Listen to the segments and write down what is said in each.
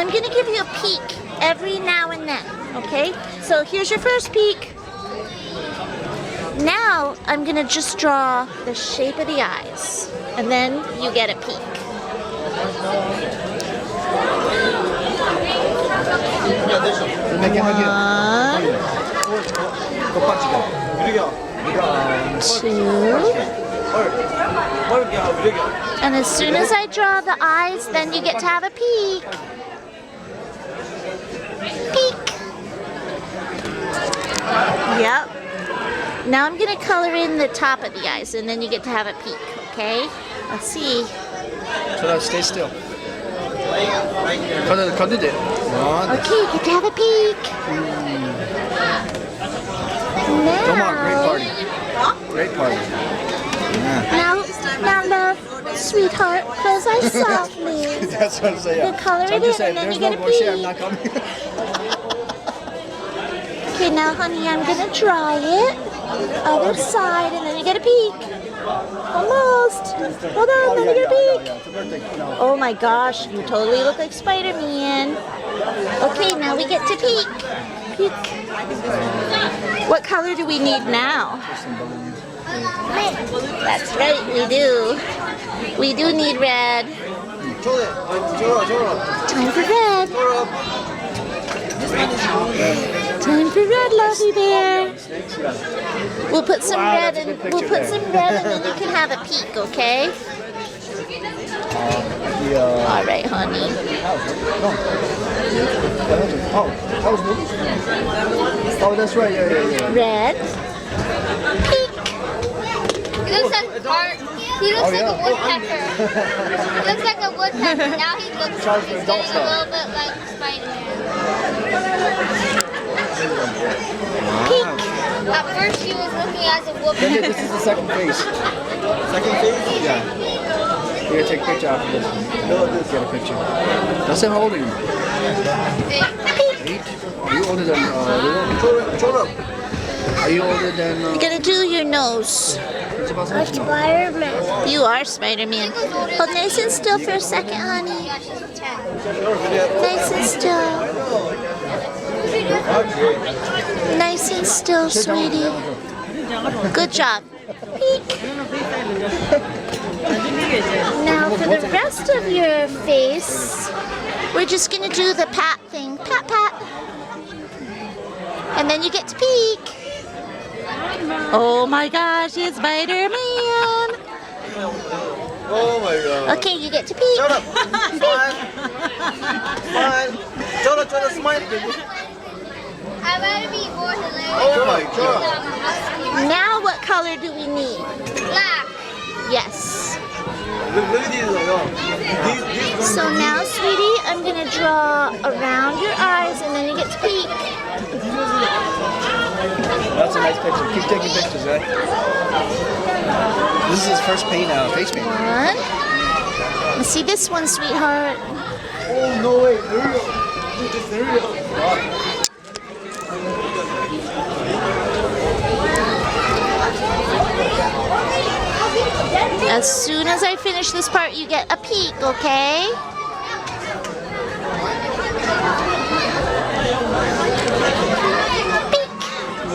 I'm gonna give you a peek every now and then, okay? So here's your first peek. Now I'm gonna just draw the shape of the eyes, and then you get a peek. One, two. And as soon as I draw the eyes, then you get to have a peek. Peek. Yep. Now I'm going to color in the top of the eyes, and then you get to have a peek, okay? Let's see. So now stay still. Cut it. Okay, get to have a peek. Come on, great party. Great party. Now, love, sweetheart, close eyes softly. That's what I'm saying. You color it in, and then you get a peek. I'm not coming. Okay, now, honey, I'm gonna dry it. Other side, and then you get a peek. Almost. Hold on, then you get a peek. Oh my gosh, you totally look like Spider-Man. Okay, now we get to peek. Peek. What color do we need now? That's right, we do. We do need red. Time for red. Time for red, lovey bear. We'll put some red and then you can have a peek, okay? All right, honey. Oh, that's right. Yeah. Red. Peek. He looks like he looks like a woodpecker. He looks like a woodpecker. Now he looks he's getting a little bit like Spider-Man. Peek. At first he was looking as a woodpecker. This is the second phase. Second phase? Yeah. You're gonna take a picture after this one. Get a picture. That's how old are you? 8. Are you older than Are you older than You're gonna do your nose. Spider-Man. You are Spider-Man. Hold nice and still for a second, honey. Nice and still. Nice and still, sweetie. Good job. Peek. Now for the rest of your face, we're just gonna do the pat thing. Pat, pat. And then you get to peek. Oh my gosh, it's Spider-Man. Oh my god. Okay, you get to peek. Shut up. Smile. Smile. Jonah, smile. I'd rather be more hilarious. Oh my god. Now what color do we need? Black. Yes. So now, sweetie, I'm going to draw around your eyes and then you get to peek. That's a nice picture. Keep taking pictures, right? This is his first face paint. One. Let's see this one, sweetheart. Oh, no way. There we go. As soon as I finish this part, you get a peek, okay? Peek.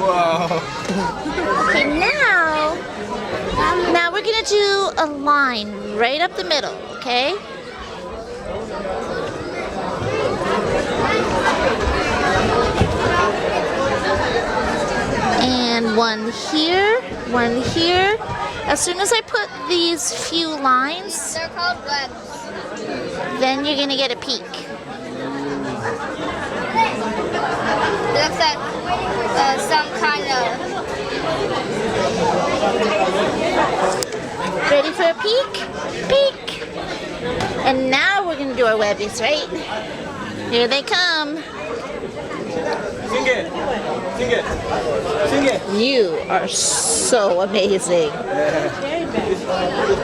Wow. Okay, now we're gonna do a line right up the middle, okay? And one here, one here. As soon as I put these few lines, They're called webs. then you're gonna get a peek. It looks like some kind of... Ready for a peek? Peek! And now we're gonna do our webbies, right? Here they come. Sing it. You are so amazing.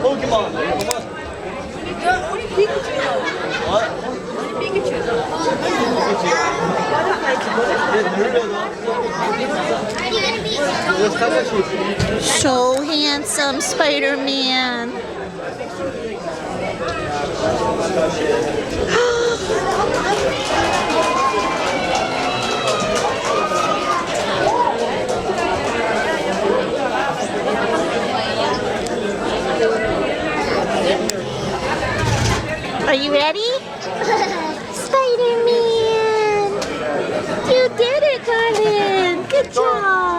Pokemon. What? So handsome, Spider-Man. Spider-Man! You did it, Carlin! Good job!